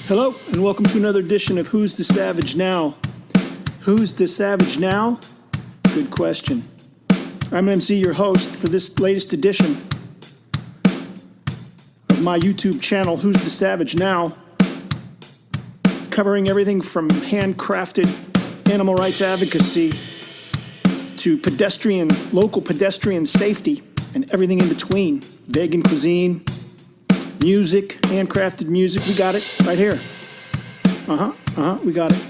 Hello, and welcome to another edition of Who's the Savage Now? Who's the Savage Now? Good question. I'm MC, your host, for this latest edition of my YouTube channel, Who's the Savage Now? Covering everything from handcrafted animal rights advocacy to local pedestrian safety, and everything in between. Vegan cuisine, music, handcrafted music. We got it right here. We got it.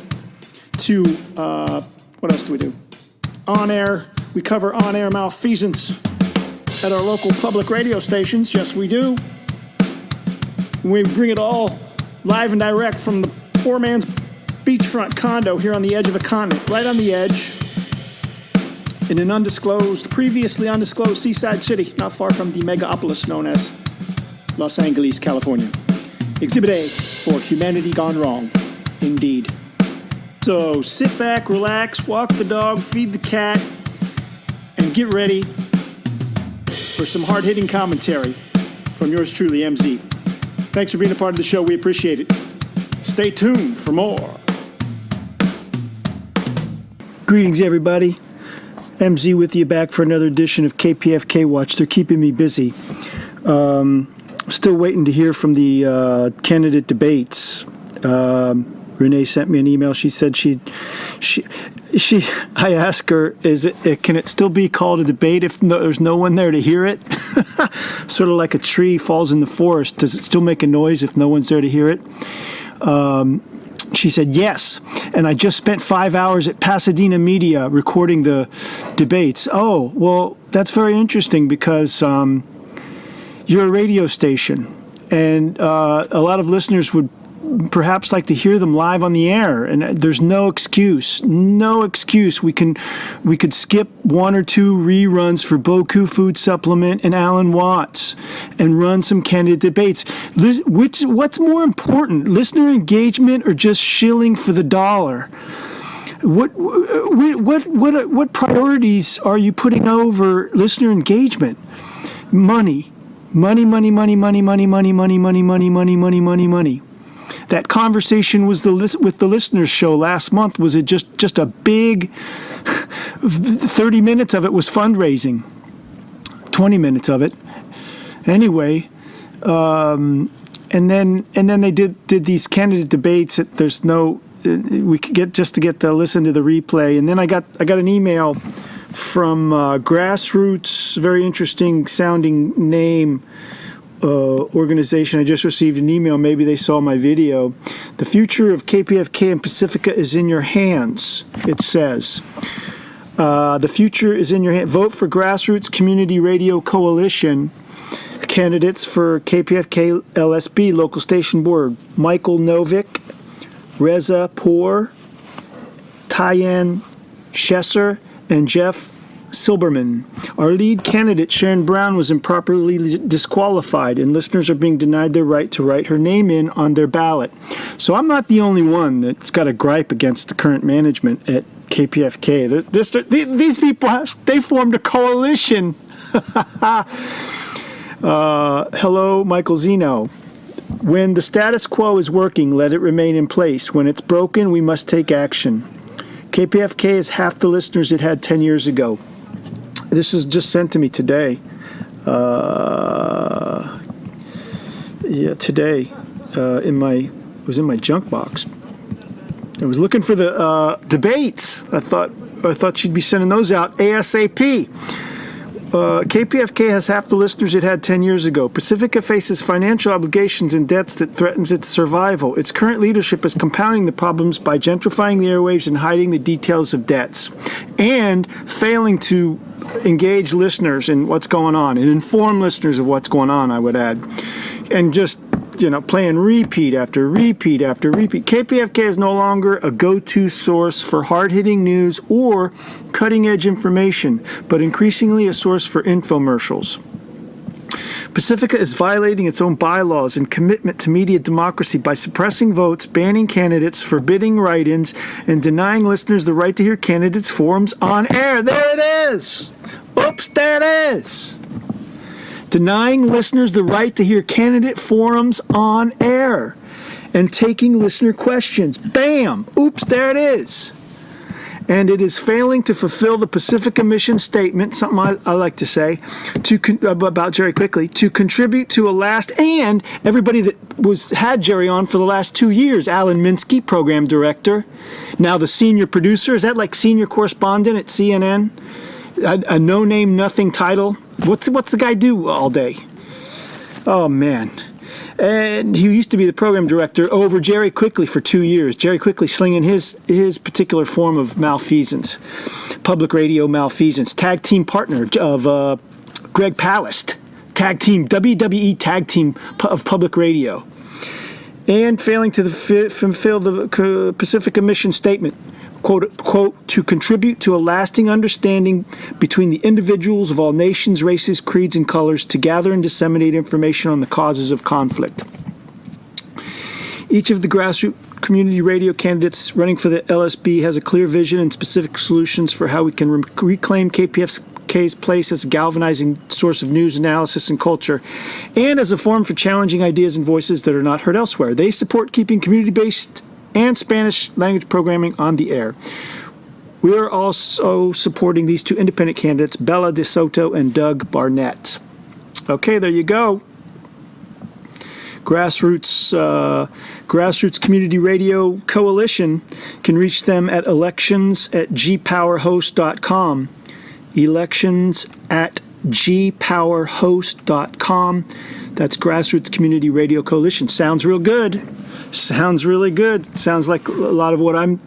To, what else do we do? On-air, we cover on-air malfeasance at our local public radio stations. Yes, we do. We bring it all live and direct from the poor man's beachfront condo here on the edge of a continent, right on the edge, in an previously undisclosed seaside city, not far from the megapolis known as Los Angeles, California. Exhibit A for humanity gone wrong, indeed. So sit back, relax, walk the dog, feed the cat, and get ready for some hard-hitting commentary from yours truly, MZ. Thanks for being a part of the show. We appreciate it. Stay tuned for more. Greetings, everybody. MZ with you, back for another edition of KPFK Watch. They're keeping me busy. Still waiting to hear from the candidate debates. Renee sent me an email. She said I asked her, can it still be called a debate if there's no one there to hear it? Sort of like a tree falls in the forest. Does it still make a noise if no one's there to hear it? She said, yes. And I just spent 5 hours at Pasadena Media recording the debates. Oh, well, that's very interesting because you're a radio station, and a lot of listeners would perhaps like to hear them live on the air, and there's no excuse. We could skip one or two reruns for Boku Food Supplement and Alan Watts and run some candidate debates. What's more important, listener engagement or just shilling for the dollar? What priorities are you putting over listener engagement? Money. That conversation was with the listeners show last month. Was it just a big 30 minutes of it was fundraising, 20 minutes of it anyway, and then they did these candidate debates. There's no we could get just to get to listen to the replay, and then I got an email from Grassroots, very interesting sounding name. Organization. I just received an email. Maybe they saw my video. The future of KPFK and Pacifica is in your hands, it says. The future is in your hands. Vote for Grassroots Community Radio Coalition candidates for KPFK LSB Local Station Board. Michael Novick, Reza Poor, Tyann Chesser, and Jeff Silberman. Our lead candidate, Sharon Brown, was improperly disqualified, and listeners are being denied their right to write her name in on their ballot. So I'm not the only one that's got a gripe against the current management at KPFK. These people, they formed a coalition. Hello, Michael Zeno. When the status quo is working, let it remain in place. When it's broken, we must take action. KPFK is half the listeners it had 10 years ago. This is just sent to me today. Today, it was in my junk box. I was looking for the debates. I thought she'd be sending those out ASAP. KPFK has half the listeners it had 10 years ago. Pacifica faces financial obligations and debts that threatens its survival. Its current leadership is compounding the problems by gentrifying the airwaves and hiding the details of debts, and failing to engage listeners in what's going on and inform listeners of what's going on, I would add. And just, playing repeat after repeat after repeat. KPFK is no longer a go-to source for hard-hitting news or cutting-edge information, but increasingly a source for infomercials. Pacifica is violating its own bylaws and commitment to media democracy by suppressing votes, banning candidates, forbidding write-ins, and denying listeners the right to hear candidates' forums on air. There it is! Oops, there it is! Denying listeners the right to hear candidate forums on air. and taking listener questions. Bam! Oops, there it is. And it is failing to fulfill the Pacifica mission statement, something I like to say, about Jerry Quickly, to contribute to a last, and everybody that had Jerry on for the last 2 years, Alan Minsky, program director, now the senior producer, is that like senior correspondent at CNN? A no-name, nothing title. What's the guy do all day? Oh, man. And he used to be the program director over Jerry Quickly for 2 years. Jerry Quickly slinging his particular form of malfeasance, public radio malfeasance. Tag team partner of Greg Palast, tag team, WWE tag team of public radio. And failing to fulfill the Pacifica mission statement. Quote, to contribute to a lasting understanding between the individuals of all nations, races, creeds, and colors to gather and disseminate information on the causes of conflict. Each of the grassroots community radio candidates running for the LSB has a clear vision and specific solutions for how we can reclaim KPFK's place as a galvanizing source of news, analysis, and culture, and as a forum for challenging ideas and voices that are not heard elsewhere. They support keeping community-based and Spanish language programming on the air. We are also supporting these two independent candidates, Bella De Soto and Doug Barnett. Okay, there you go. Grassroots Community Radio Coalition can reach them at elections@gpowerhost.com. Elections@gpowerhost.com. That's Grassroots Community Radio Coalition. Sounds real good. Sounds really good. Sounds like a lot of what a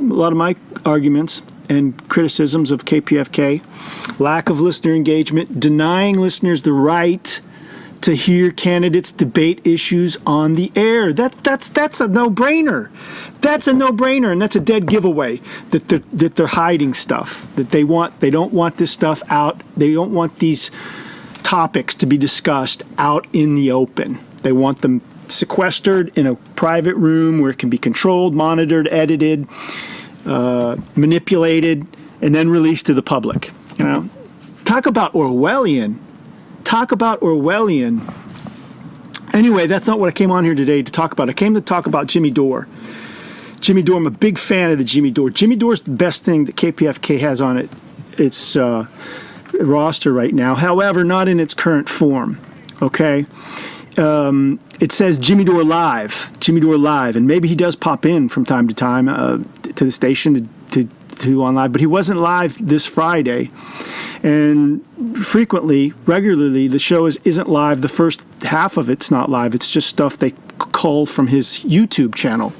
lot of my arguments and criticisms of KPFK. Lack of listener engagement, denying listeners the right to hear candidates debate issues on the air. That's a no-brainer. That's a no-brainer, and that's a dead giveaway that they're hiding stuff. That they don't want this stuff out. They don't want these topics to be discussed out in the open. They want them sequestered in a private room where it can be controlled, monitored, edited, manipulated, and then released to the public. You know, talk about Orwellian. Anyway, that's not what I came on here today to talk about. I came to talk about Jimmy Dore. Jimmy Dore, I'm a big fan of the Jimmy Dore. Jimmy Dore's the best thing that KPFK has on its roster right now. However, not in its current form. Okay? It says Jimmy Dore Live, and maybe he does pop in from time to time to the station to on live, but he wasn't live this Friday. And regularly, the show isn't live. The first half of it's not live. It's just stuff they cull from his YouTube channel,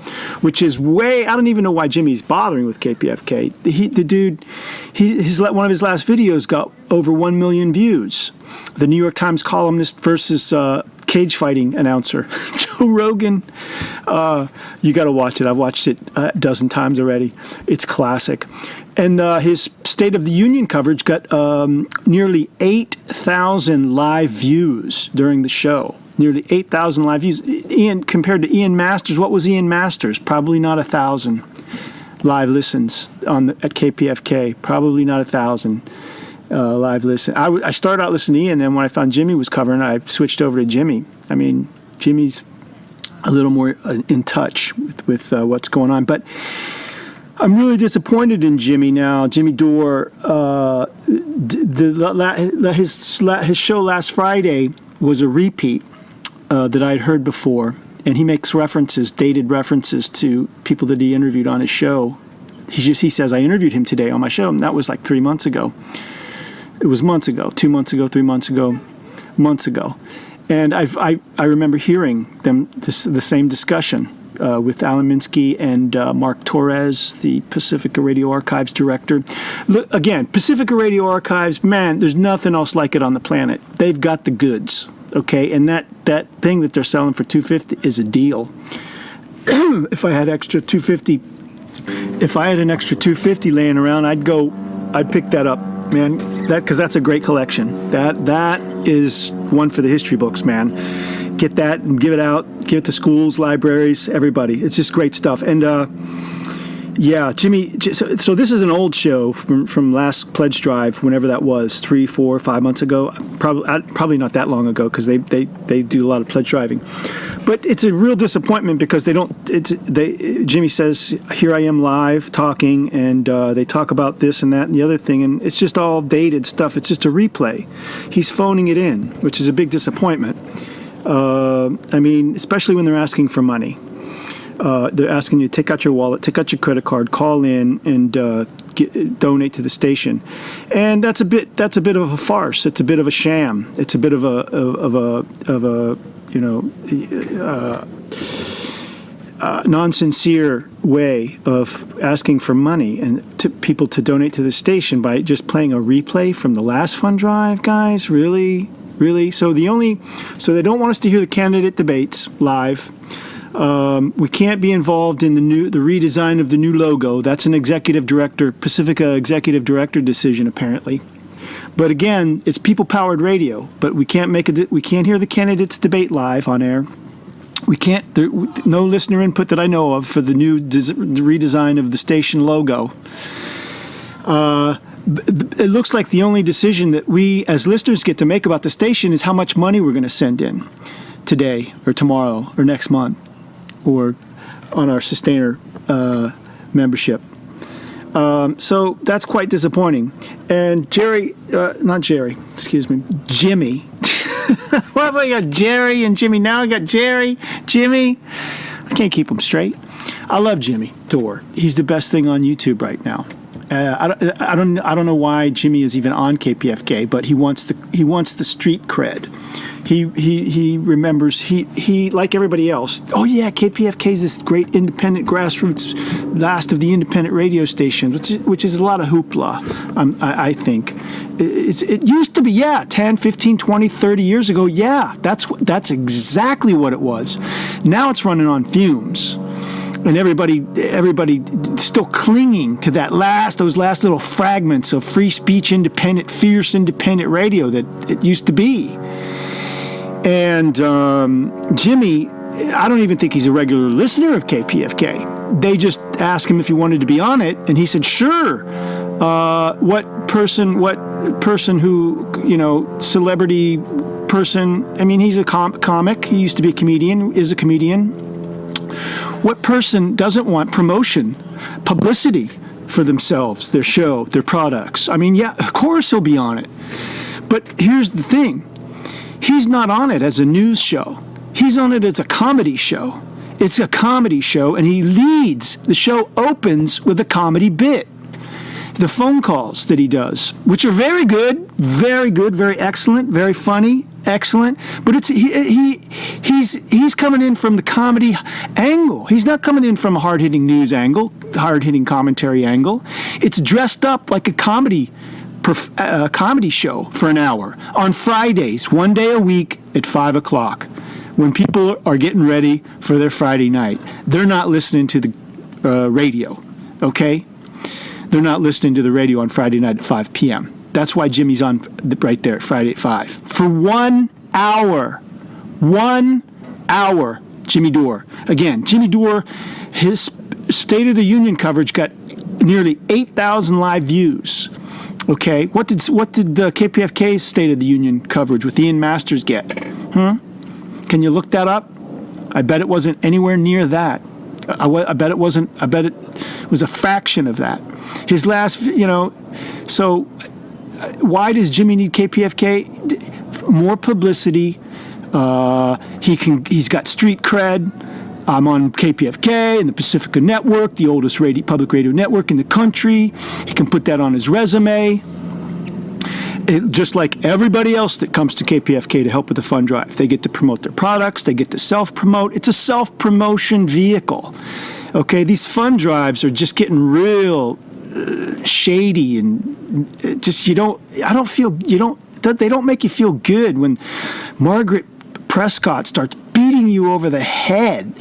which is I don't even know why Jimmy's bothering with KPFK. The dude, one of his last videos got over 1 million views. The New York Times columnist versus cage fighting announcer, Joe Rogan. You got to watch it. I've watched it a dozen times already. It's classic. And his State of the Union coverage got nearly 8,000 live views during the show. Nearly 8,000 live views. Compared to Ian Masters, what was Ian Masters? Probably not 1,000 live listens at KPFK. Probably not 1,000 live listen. I started out listening to Ian, and then when I found Jimmy was covering it, I switched over to Jimmy. I mean, Jimmy's a little more in touch with what's going on. But I'm really disappointed in Jimmy now. Jimmy Dore, his show last Friday was a repeat that I'd heard before, and he makes dated references to people that he interviewed on his show. He says, I interviewed him today on my show, and that was like 3 months ago. It was months ago, 2 months ago, 3 months ago, months ago. And I remember hearing the same discussion with Alan Minsky and Mark Torres, the Pacifica Radio Archives director. Look, again, Pacifica Radio Archives, man, there's nothing else like it on the planet. They've got the goods, okay? And that thing that they're selling for $250 is a deal. If I had an extra $250 laying around, I'd pick that up, man. Because that's a great collection. That is one for the history books, man. Get that and give it out. Give it to schools, libraries, everybody. It's just great stuff. And Yeah, Jimmy. So this is an old show from last pledge drive, whenever that was, 3, 4, 5 months ago. Probably not that long ago, because they do a lot of pledge driving. But it's a real disappointment because they don't. Jimmy says, "Here I am live talking," and they talk about this and that and the other thing, and it's just all dated stuff. It's just a replay. He's phoning it in, which is a big disappointment. I mean, especially when they're asking for money. They're asking you to take out your wallet, take out your credit card, call in, and donate to the station, and that's a bit of a farce. It's a bit of a sham. It's a bit of a non-sincere way of asking for money and to people to donate to the station by just playing a replay from the last fund drive. Guys, really. So they don't want us to hear the candidate debates live. We can't be involved in the redesign of the new logo. That's an Pacifica executive director decision, apparently. But again, it's people-powered radio. But we can't hear the candidates debate live on air. We can't. No listener input that I know of for the new redesign of the station logo. It looks like the only decision that we as listeners get to make about the station is how much money we're going to send in today or tomorrow or next month, or on our sustainer membership. So that's quite disappointing. And Jimmy. What have I got? Jerry and Jimmy. Now I got Jimmy. I can't keep them straight. I love Jimmy Dore. He's the best thing on YouTube right now. I don't know why Jimmy is even on KPFK, but he wants the street cred. He remembers he like everybody else. Oh yeah, KPFK is this great independent grassroots, last of the independent radio stations, which is a lot of hoopla. I think it used to be 10, 15, 20, 30 years ago. Yeah, that's exactly what it was. Now it's running on fumes. And everybody still clinging to those last little fragments of free speech, independent, fierce independent radio that it used to be. And Jimmy, I don't even think he's a regular listener of KPFK. They just asked him if he wanted to be on it, and he said, sure. What person who, celebrity person, I mean, he's a comic. He used to be a comedian, is a comedian. What person doesn't want promotion, publicity for themselves, their show, their products? I mean, yeah, of course he'll be on it. But here's the thing. He's not on it as a news show. He's on it as a comedy show. It's a comedy show, and he leads. The show opens with a comedy bit. The phone calls that he does, which are very good, very excellent, very funny, excellent. But it's he's coming in from the comedy angle. He's not coming in from a hard-hitting news angle, hard-hitting commentary angle. It's dressed up like a comedy show for an hour on Fridays, one day a week at 5 o'clock, when people are getting ready for their Friday night. They're not listening to the radio, okay? They're not listening to the radio on Friday night at 5 p.m. That's why Jimmy's on right there, Friday at 5. For 1 hour. 1 hour, Jimmy Dore. Again, Jimmy Dore, his State of the Union coverage got nearly 8,000 live views. Okay, what did KPFK's State of the Union coverage with Ian Masters get? Can you look that up? I bet it wasn't anywhere near that. I bet it wasn't. I bet it was a fraction of that. His last, so why does Jimmy need KPFK? More publicity. He's got street cred. I'm on KPFK and the Pacifica Network, the oldest public radio network in the country. He can put that on his resume. Just like everybody else that comes to KPFK to help with the fund drive. They get to promote their products. They get to self-promote. It's a self-promotion vehicle. Okay, these fund drives are just getting real shady and just they don't make you feel good when Margaret Prescott starts beating you over the head,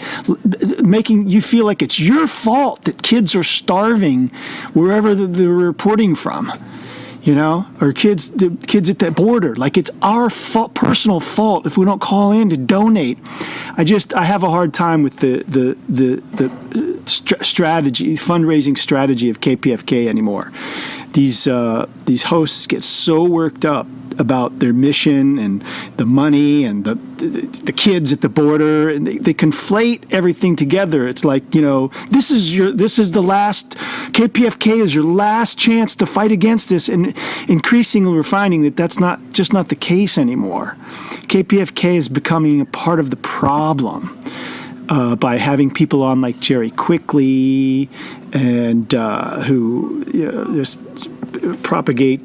making you feel like it's your fault that kids are starving wherever they're reporting from. or the kids at the border. Like, it's our personal fault if we don't call in to donate. I have a hard time with the strategy, fundraising strategy of KPFK anymore. These hosts get so worked up about their mission and the money and the kids at the border, and they conflate everything together. It's like, this is the last, KPFK is your last chance to fight against this, and increasingly we're finding that that's not the case anymore. KPFK is becoming a part of the problem by having people on like Jerry Quickly and who just propagate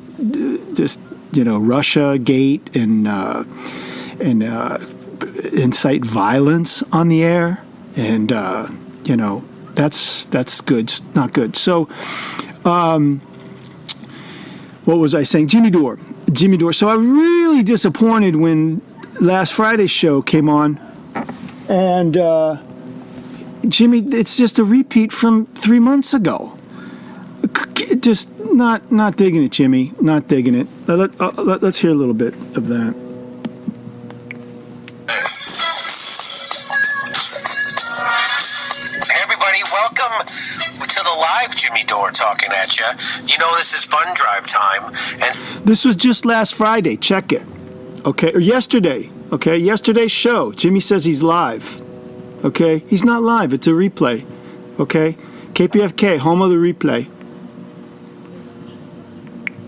just Russia Gate and incite violence on the air, and that's good, not good. So, what was I saying? Jimmy Dore. So I was really disappointed when last Friday's show came on, and Jimmy, it's just a repeat from 3 months ago. Just not digging it, Jimmy. Not digging it. Let's hear a little bit of that. Hey everybody, welcome to the live Jimmy Dore talking at you. This is fun drive time, and this was just last Friday. Check it. Okay, or yesterday. Okay, yesterday's show. Jimmy says he's live. Okay, he's not live. It's a replay. Okay, KPFK, home of the replay.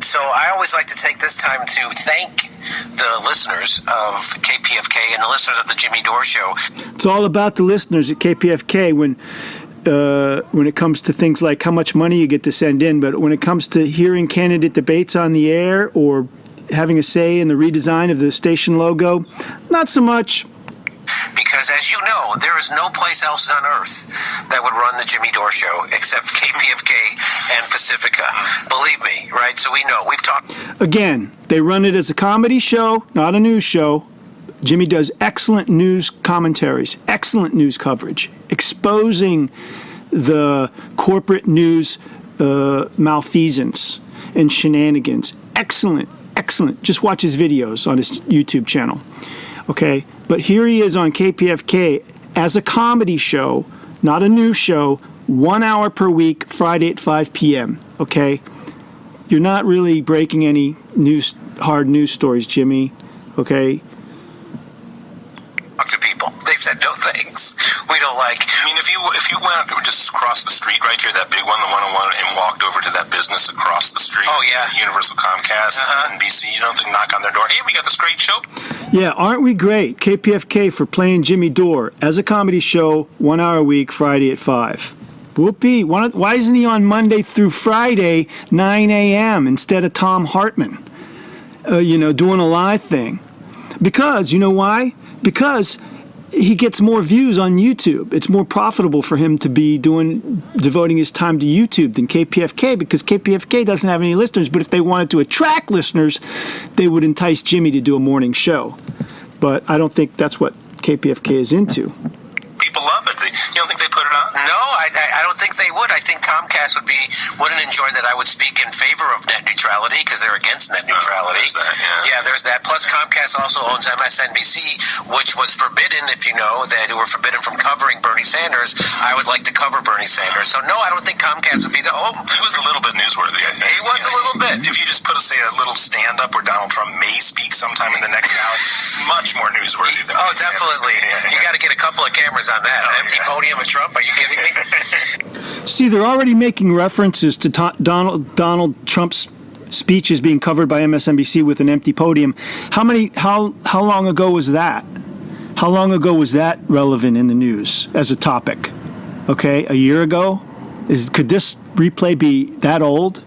So I always like to take this time to thank the listeners of KPFK and the listeners of the Jimmy Dore Show. It's all about the listeners at KPFK when it comes to things like how much money you get to send in, but when it comes to hearing candidate debates on the air or having a say in the redesign of the station logo, not so much. Because as you know, there is no place else on earth that would run the Jimmy Dore Show except KPFK and Pacifica. Believe me, right? So we know. We've talked. Again, they run it as a comedy show, not a news show. Jimmy does excellent news commentaries, excellent news coverage, exposing the corporate news malfeasance and shenanigans. Excellent. Just watch his videos on his YouTube channel. Okay? But here he is on KPFK as a comedy show, not a news show, 1 hour per week, Friday at 5 p.m., okay? You're not really breaking any hard news stories, Jimmy, okay? Talk to people. They said no thanks. We don't like. I mean, if you went just across the street right here, that big one, the 101, and walked over to that business across the street, oh yeah, Universal Comcast, NBC, you don't think knock on their door, hey, we got this great show. Yeah, aren't we great? KPFK for playing Jimmy Dore as a comedy show, 1 hour a week, Friday at 5. Whoopee. Why isn't he on Monday through Friday, 9 a.m. instead of Tom Hartman, doing a live thing? Because, you know why? Because he gets more views on YouTube. It's more profitable for him to be devoting his time to YouTube than KPFK, because KPFK doesn't have any listeners. But if they wanted to attract listeners, they would entice Jimmy to do a morning show. But I don't think that's what KPFK is into. People love it. You don't think they put it on? No, I don't think they would. I think Comcast wouldn't enjoy that I would speak in favor of net neutrality because they're against net neutrality. There's that, yeah. Yeah, there's that. Plus, Comcast also owns MSNBC, which was forbidden, if you know, that were forbidden from covering Bernie Sanders. I would like to cover Bernie Sanders. So, no, I don't think Comcast would be the home. It was a little bit newsworthy, I think. It was a little bit. If you just put, say, a little stand-up where Donald Trump may speak sometime in the next hour, much more newsworthy than Bernie definitely. Sanders. You got to get a couple of cameras on that. An empty podium with Trump? Are you kidding me? See, they're already making references to Donald Trump's speeches being covered by MSNBC with an empty podium. How long ago was that? How long ago was that relevant in the news as a topic? Okay, a year ago? Could this replay be that old?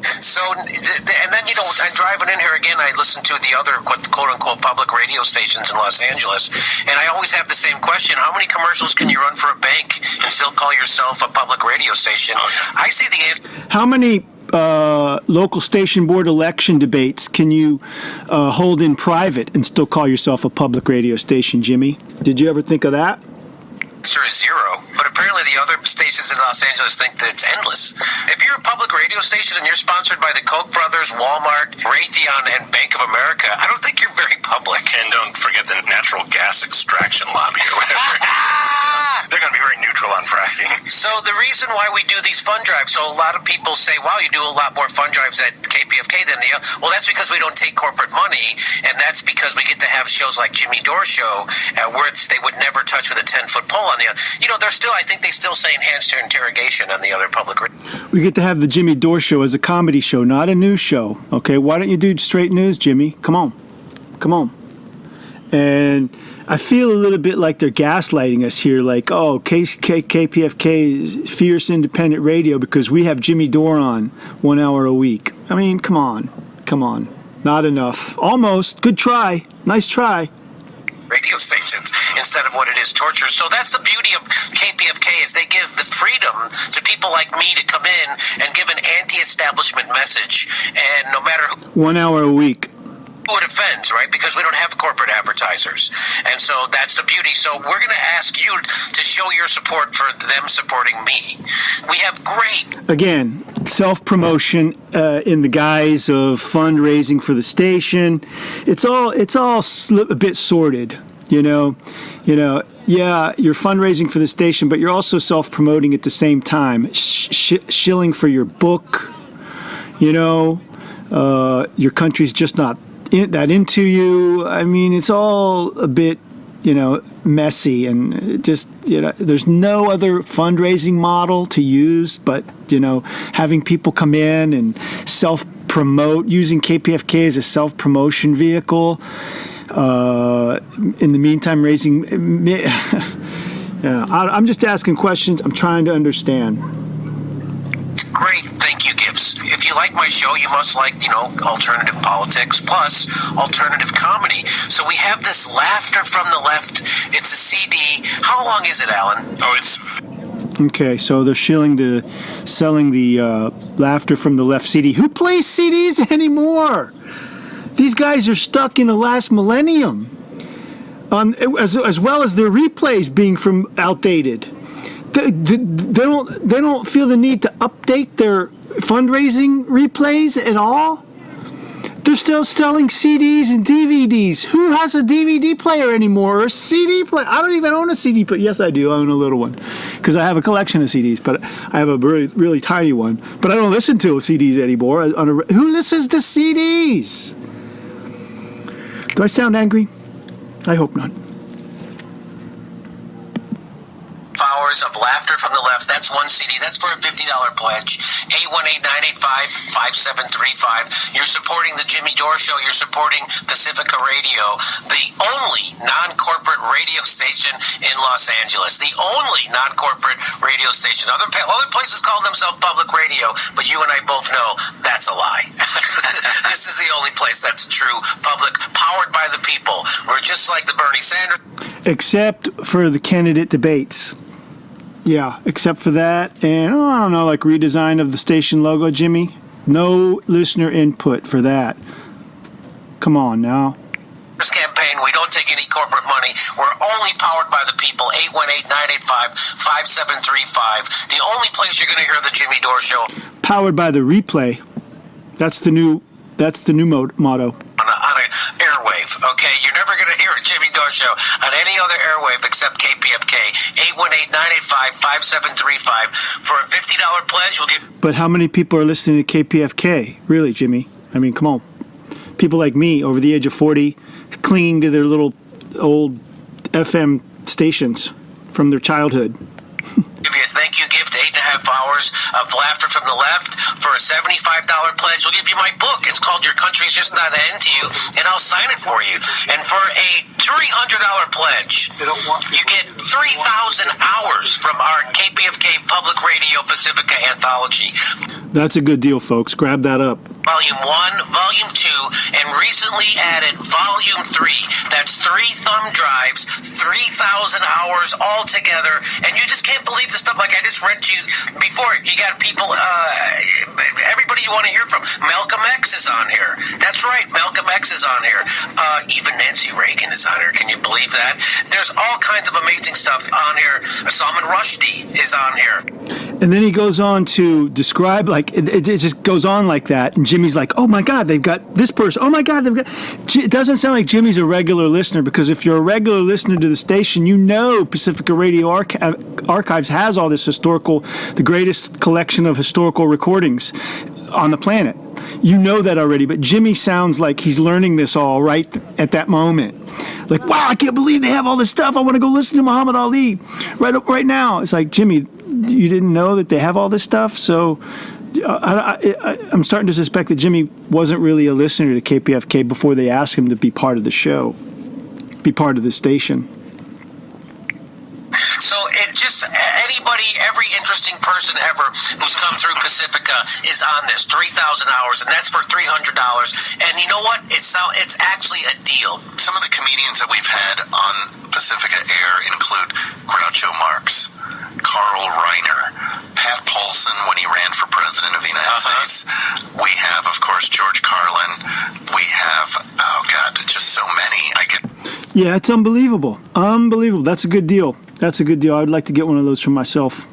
So, and then, I'm driving in here again, I listen to the other quote-unquote public radio stations in Los Angeles, and I always have the same question. How many commercials can you run for a bank and still call yourself a public radio station? I see the answer. How many local station board election debates can you hold in private and still call yourself a public radio station, Jimmy? Did you ever think of that? Answer is zero, but apparently the other stations in Los Angeles think that it's endless. If you're a public radio station and you're sponsored by the Koch brothers, Walmart, Raytheon, and Bank of America, I don't think you're very public. And don't forget the natural gas extraction lobby or whatever. They're going to be very neutral on fracking. So the reason why we do these fund drives, so a lot of people say, wow, you do a lot more fund drives at KPFK than the other. Well, that's because we don't take corporate money, and that's because we get to have shows like Jimmy Dore Show, where they would never touch with a 10-foot pole on the other. You know, I think they still say enhanced interrogation on the other public radio. We get to have the Jimmy Dore Show as a comedy show, not a news show. Okay, why don't you do straight news, Jimmy? Come on. And I feel a little bit like they're gaslighting us here, like, oh, KPFK is fierce independent radio because we have Jimmy Dore on 1 hour a week. I mean, come on. Not enough. Almost. Good try. Nice try. Radio stations instead of what it is, torture. So that's the beauty of KPFK, is they give the freedom to people like me to come in and give an anti-establishment message, and no matter 1 hour a week. who it offends, right? Because we don't have corporate advertisers. And so that's the beauty. So we're going to ask you to show your support for them supporting me. We have great... Again, self-promotion in the guise of fundraising for the station. It's all a bit sordid, you know. Yeah, you're fundraising for the station, but you're also self-promoting at the same time. Shilling for your book, your country's just not that into you. I mean, it's all a bit, messy, and just, there's no other fundraising model to use but, having people come in and self-promote, using KPFK as a self-promotion vehicle. In the meantime, raising... Yeah, I'm just asking questions. I'm trying to understand. Great. Thank you, Gibbs. If you like my show, you must like, alternative politics plus alternative comedy. So we have this Laughter from the Left. It's a CD. How long is it, Alan? Oh, it's... Okay, so they're selling the Laughter from the Left CD. Who plays CDs anymore? These guys are stuck in the last millennium, as well as their replays being from outdated. They don't feel the need to update their fundraising replays at all. They're still selling CDs and DVDs. Who has a DVD player anymore, or a CD player? I don't even own a CD player. Yes, I do. I own a little one because I have a collection of CDs, but I have a really, really tiny one. But I don't listen to CDs anymore. Who listens to CDs? Do I sound angry? I hope not. Hours of Laughter from the Left. That's one CD. That's for a $50 pledge. 818-985-5735. You're supporting the Jimmy Dore Show. You're supporting Pacifica Radio, the only non-corporate radio station in Los Angeles. The only non-corporate radio station. Other places call themselves public radio, but you and I both know that's a lie. This is the only place that's true public, powered by the people. We're just like the Bernie Sanders. Except for the candidate debates. Yeah, except for that, and I don't know, like redesign of the station logo, Jimmy. No listener input for that. Come on now. This campaign, we don't take any corporate money. We're only powered by the people. 818-985-5735. The only place you're going to hear the Jimmy Dore Show. Powered by the replay. That's the new motto. On an airwave, okay? You're never going to hear a Jimmy Dore Show on any other airwave except KPFK. 818-985-5735. For a $50 pledge, we'll give... But how many people are listening to KPFK? Really, Jimmy? I mean, come on. People like me, over the age of 40, clinging to their little old FM stations from their childhood. Give you a thank you gift, 8.5 hours of Laughter from the Left. For a $75 pledge, we'll give you my book. It's called Your Country's Just Not Into You, and I'll sign it for you. And for a $300 pledge, you get 3,000 hours from our KPFK Public Radio Pacifica anthology. That's a good deal, folks. Grab that up. Volume 1, Volume 2, and recently added Volume 3. That's 3 thumb drives, 3,000 hours all together, and you just can't believe the stuff like I just read to you before. You got people, everybody you want to hear from. Malcolm X is on here. That's right, Malcolm X is on here. Even Nancy Reagan is on here. Can you believe that? There's all kinds of amazing stuff on here. Salman Rushdie is on here. And then he goes on to describe, like, it just goes on like that. And Jimmy's like, oh, my God, they've got this person. Oh, my God, they've got... It doesn't sound like Jimmy's a regular listener, because if you're a regular listener to the station, you know Pacifica Radio Archives has all this the greatest collection of historical recordings on the planet. You know that already, but Jimmy sounds like he's learning this all right at that moment. Like, wow, I can't believe they have all this stuff. I want to go listen to Muhammad Ali right now. It's like, Jimmy, you didn't know that they have all this stuff? So I'm starting to suspect that Jimmy wasn't really a listener to KPFK before they asked him to be part of the show, be part of the station. So it just every interesting person ever who's come through Pacifica is on this 3,000 hours, and that's for $300. And you know what? It's actually a deal. Some of the comedians that we've had on Pacifica Air include Groucho Marx, Carl Reiner, Pat Paulson when he ran for president of the United States. We have, of course, George Carlin. We have, oh God, just so many. Yeah, it's unbelievable. Unbelievable. That's a good deal. That's a good deal. I'd like to get one of those for myself.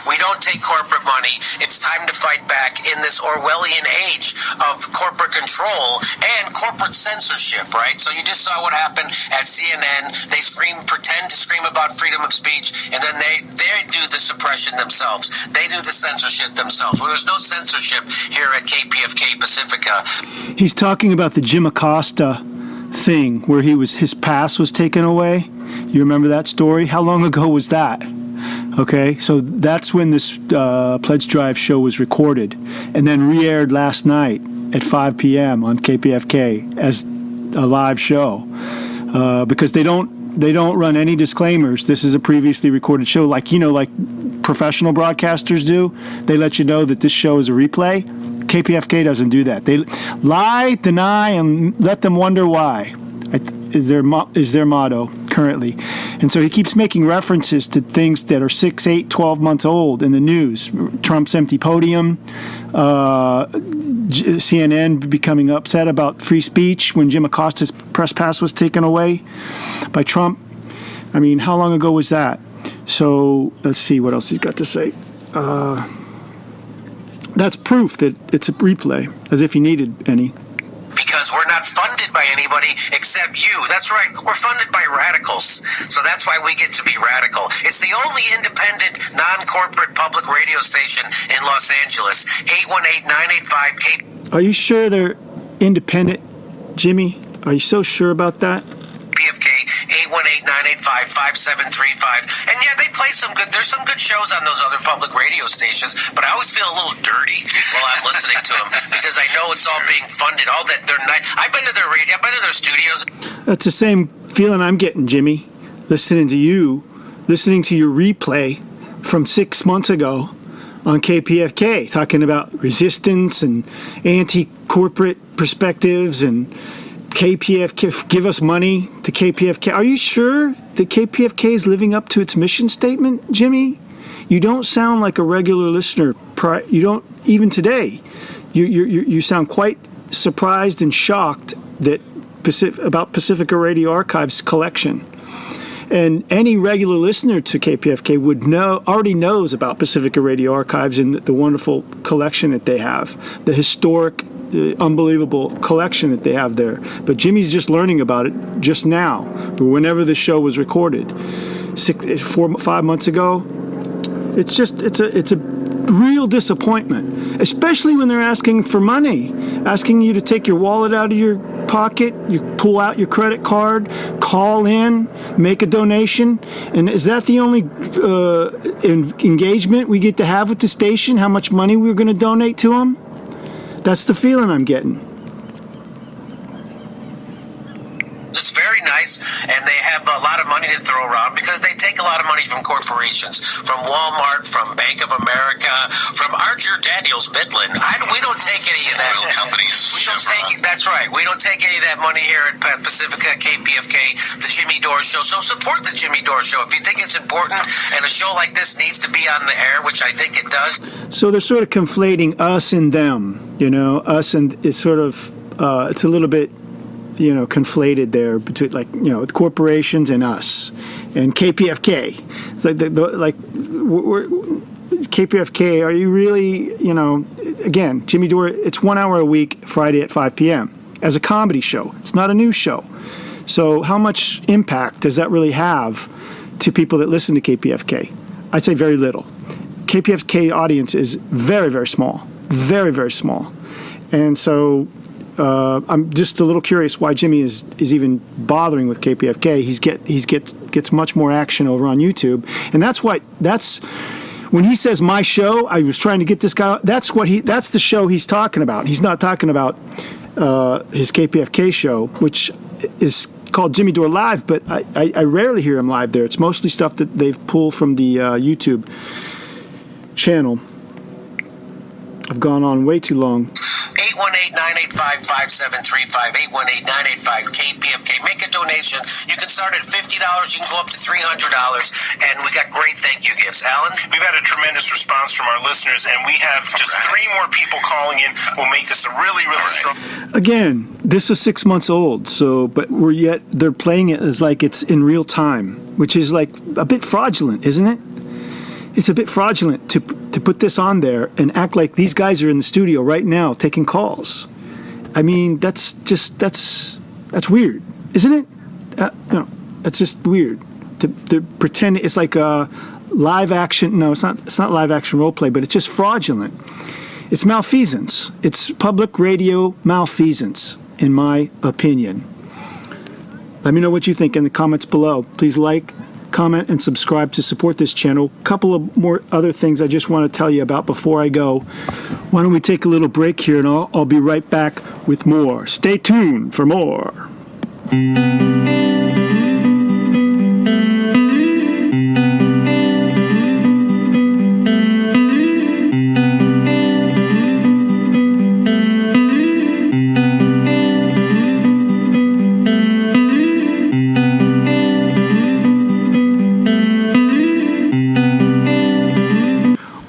We don't take corporate money. It's time to fight back in this Orwellian age of corporate control and corporate censorship, right? So you just saw what happened at CNN. They pretend to scream about freedom of speech, and then they do the suppression themselves. They do the censorship themselves. Well, there's no censorship here at KPFK Pacifica. He's talking about the Jim Acosta thing where his pass was taken away. You remember that story? How long ago was that? Okay, so that's when this Pledge Drive show was recorded and then re-aired last night at 5 p.m. on KPFK as a live show because they don't run any disclaimers. This is a previously recorded show, like professional broadcasters do. They let you know that this show is a replay. KPFK doesn't do that. They lie, deny, and let them wonder why. Is their motto currently. And so he keeps making references to things that are 6, 8, 12 months old in the news. Trump's empty podium, CNN becoming upset about free speech when Jim Acosta's press pass was taken away by Trump. I mean, how long ago was that? So let's see what else he's got to say. That's proof that it's a replay, as if he needed any. Because we're not funded by anybody except you. That's right. We're funded by radicals. So that's why we get to be radical. It's the only independent, non-corporate public radio station in Los Angeles. 818-985-KPFK. Are you sure they're independent, Jimmy? Are you so sure about that? KPFK 818-985-5735. And yeah, they play there's some good shows on those other public radio stations, but I always feel a little dirty while I'm listening to them because I know it's all being funded. All that they're not. I've been to their radio, I've been to their studios. That's the same feeling I'm getting, Jimmy, listening to your replay from 6 months ago on KPFK, talking about resistance and anti-corporate perspectives and KPFK, give us money to KPFK. Are you sure that KPFK is living up to its mission statement, Jimmy? You don't sound like a regular listener. You don't, even today. You sound quite surprised and shocked about Pacifica Radio Archives collection. And any regular listener to KPFK already knows about Pacifica Radio Archives and the wonderful collection that they have, the historic, unbelievable collection that they have there. But Jimmy's just learning about it just now, or whenever the show was recorded, 5 months ago. It's a real disappointment, especially when they're asking for money, asking you to take your wallet out of your pocket, you pull out your credit card, call in, make a donation. And is that the only engagement we get to have with the station, how much money we're going to donate to them? That's the feeling I'm getting. It's very nice, and they have a lot of money to throw around because they take a lot of money from corporations, from Walmart, from Bank of America, from Archer Daniels Midland. We don't take any of that. Oil companies. That's right. We don't take any of that money here at Pacifica KPFK, the Jimmy Dore Show. So support the Jimmy Dore Show if you think it's important, and a show like this needs to be on the air, which I think it does. So they're sort of conflating us and them. Us and it's sort of it's a little bit conflated there between the corporations and us and KPFK. It's like KPFK. Are you really? Again, Jimmy Dore. It's 1 hour a week, Friday at 5 p.m. as a comedy show. It's not a news show. So how much impact does that really have to people that listen to KPFK? I'd say very little. KPFK audience is very, very small. Very, very small. And so I'm just a little curious why Jimmy is even bothering with KPFK. He gets much more action over on YouTube. And that's when he says my show, I was trying to get this guy, that's the show he's talking about. He's not talking about his KPFK show, which is called Jimmy Dore Live, but I rarely hear him live there. It's mostly stuff that they've pulled from the YouTube channel. I've gone on way too long. 818-985-5735, 818-985-KPFK. Make a donation. You can start at $50. You can go up to $300. And we got great thank you gifts. Alan? We've had a tremendous response from our listeners, and we have just 3 more people calling in. We'll make this a really, really strong. Again, this is 6 months old, but they're playing it as like it's in real time, which is like a bit fraudulent, isn't it? It's a bit fraudulent to put this on there and act like these guys are in the studio right now taking calls. I mean, that's weird, isn't it? That's just weird to pretend it's like a live action. No, it's not live action role play, but it's just fraudulent. It's malfeasance. It's public radio malfeasance, in my opinion. Let me know what you think in the comments below. Please like, comment, and subscribe to support this channel. A couple of more other things I just want to tell you about before I go. Why don't we take a little break here, and I'll be right back with more. Stay tuned for more.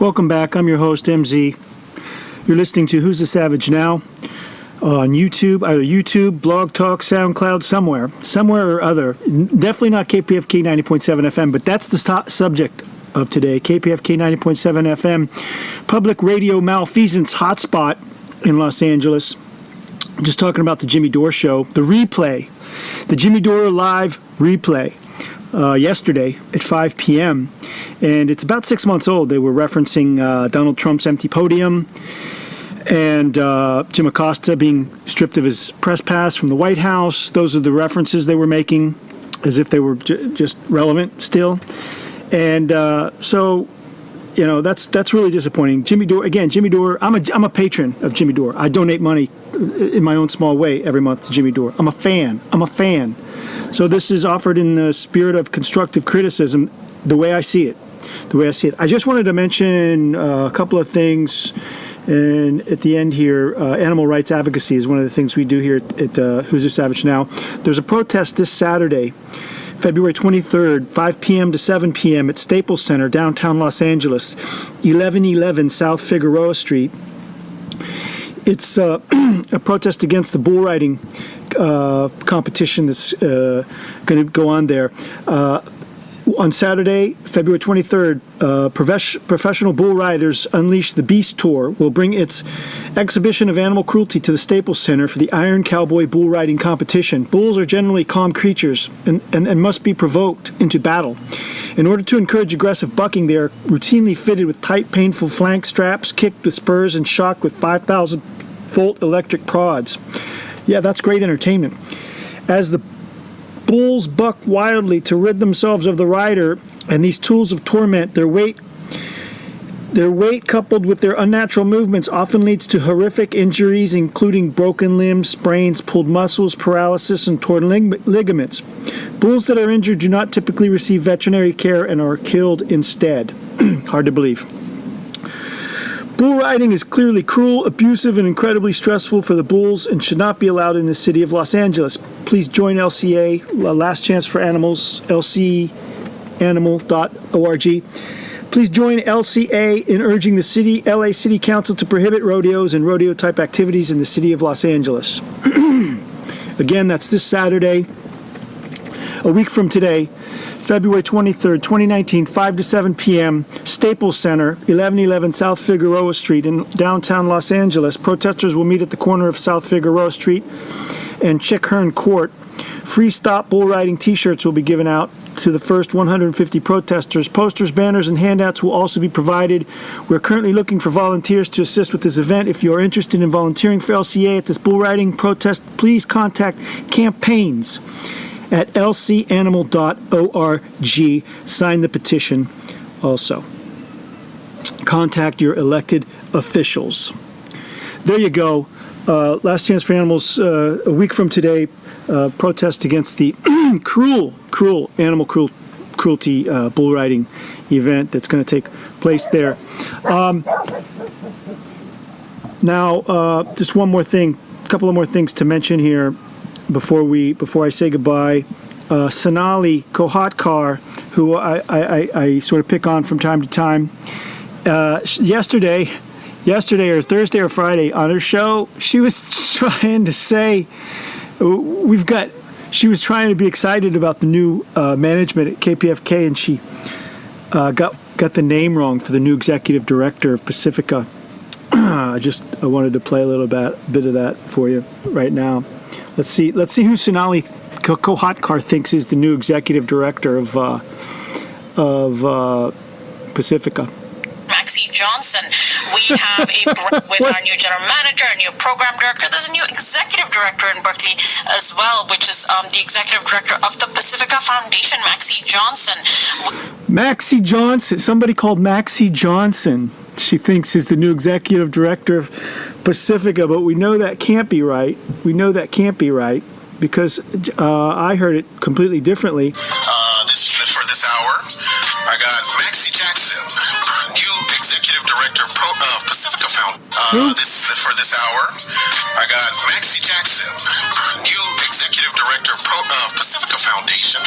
Welcome back. I'm your host, MZ. You're listening to Who's the Savage Now on YouTube, either YouTube, Blog Talk, SoundCloud, somewhere or other. Definitely not KPFK 90.7 FM, but that's the subject of today. KPFK 90.7 FM, public radio malfeasance hotspot in Los Angeles. Just talking about the Jimmy Dore show, the replay, the Jimmy Dore live replay. Yesterday at 5 p.m. And it's about 6 months old. They were referencing Donald Trump's empty podium and Jim Acosta being stripped of his press pass from the White House. Those are the references they were making as if they were just relevant still. And so, that's really disappointing. Jimmy Dore, I'm a patron of Jimmy Dore. I donate money in my own small way every month to Jimmy Dore. I'm a fan. So this is offered in the spirit of constructive criticism, the way I see it. I just wanted to mention a couple of things, and at the end here, animal rights advocacy is one of the things we do here at Who's the Savage Now. There's a protest this Saturday, February 23rd, 5 p.m. to 7 p.m. at Staples Center, downtown Los Angeles, 1111 South Figueroa Street. It's a protest against the bull riding competition that's going to go on there. On Saturday, February 23rd, Professional Bull Riders Unleash the Beast Tour will bring its exhibition of animal cruelty to the Staples Center for the Iron Cowboy Bull Riding Competition. Bulls are generally calm creatures and must be provoked into battle. In order to encourage aggressive bucking, they are routinely fitted with tight, painful flank straps, kicked with spurs, and shocked with 5,000-volt electric prods. Yeah, that's great entertainment. As the bulls buck wildly to rid themselves of the rider and these tools of torment, their weight coupled with their unnatural movements often leads to horrific injuries, including broken limbs, sprains, pulled muscles, paralysis, and torn ligaments. Bulls that are injured do not typically receive veterinary care and are killed instead. Hard to believe. Bull riding is clearly cruel, abusive, and incredibly stressful for the bulls and should not be allowed in the city of Los Angeles. Please join LCA, Last Chance for Animals, lcanimal.org. Please join LCA in urging the LA City Council to prohibit rodeos and rodeo-type activities in the city of Los Angeles. Again, that's this Saturday, a week from today, February 23rd, 2019, 5 to 7 p.m., Staples Center, 1111 South Figueroa Street in downtown Los Angeles. Protesters will meet at the corner of South Figueroa Street and Chickhearn Court. Free Stop Bull Riding t-shirts will be given out to the first 150 protesters. Posters, banners, and handouts will also be provided. We're currently looking for volunteers to assist with this event. If you are interested in volunteering for LCA at this bull riding protest, please contact campaigns at lcanimal.org. Sign the petition also. Contact your elected officials. There you go. Last Chance for Animals, a week from today, protest against the cruel animal cruelty bull riding event that's going to take place there. Now, just one more thing, a couple of more things to mention here before I say goodbye. Sonali Kohatkar, who I sort of pick on from time to time, yesterday or Thursday or Friday on her show, she was trying to say she was trying to be excited about the new management at KPFK, and she got the name wrong for the new executive director of Pacifica. I wanted to play a little bit of that for you right now. Let's see who Sonali Kohatkar thinks is the new executive director of Pacifica. Maxie Johnson. We have a break with our new general manager, a new program director. There's a new executive director in Berkeley as well, which is the executive director of the Pacifica Foundation, Maxie Johnson. Maxie Johnson. Somebody called Maxie Johnson, she thinks, is the new executive director of Pacifica, but we know that can't be right. Because I heard it completely differently. This is for this hour. I got Maxie Jackson, new executive director of Pacifica Foundation. This is for this hour. I got Maxie Jackson, new executive director of Pacifica Foundation.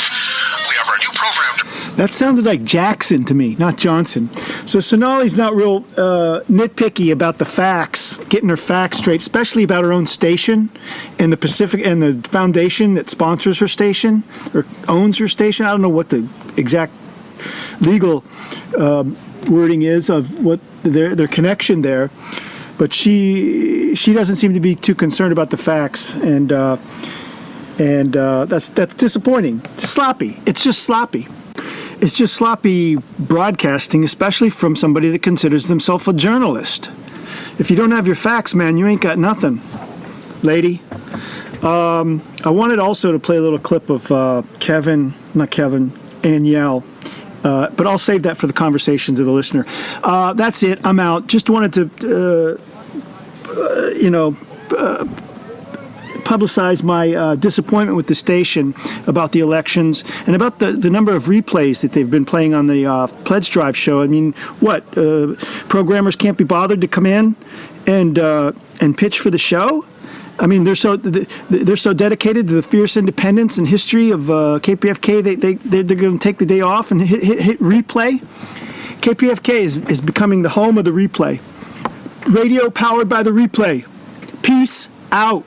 We have our new program. That sounded like Jackson to me, not Johnson. So Sonali's not real nitpicky about the facts, getting her facts straight, especially about her own station and the Pacific and the foundation that sponsors her station or owns her station. I don't know what the exact legal wording is of what their connection there, but she doesn't seem to be too concerned about the facts, and that's disappointing. It's sloppy. It's just sloppy. It's just sloppy broadcasting, especially from somebody that considers themselves a journalist. If you don't have your facts, man, you ain't got nothing, lady. I wanted also to play a little clip of Aniel, but I'll save that for the conversations of the listener. That's it. I'm out. Just wanted to, publicize my disappointment with the station about the elections and about the number of replays that they've been playing on the Pledge Drive show. I mean, programmers can't be bothered to come in and pitch for the show? I mean, they're so dedicated to the fierce independence and history of KPFK. They're going to take the day off and hit replay. KPFK is becoming the home of the replay. Radio powered by the replay. Peace out.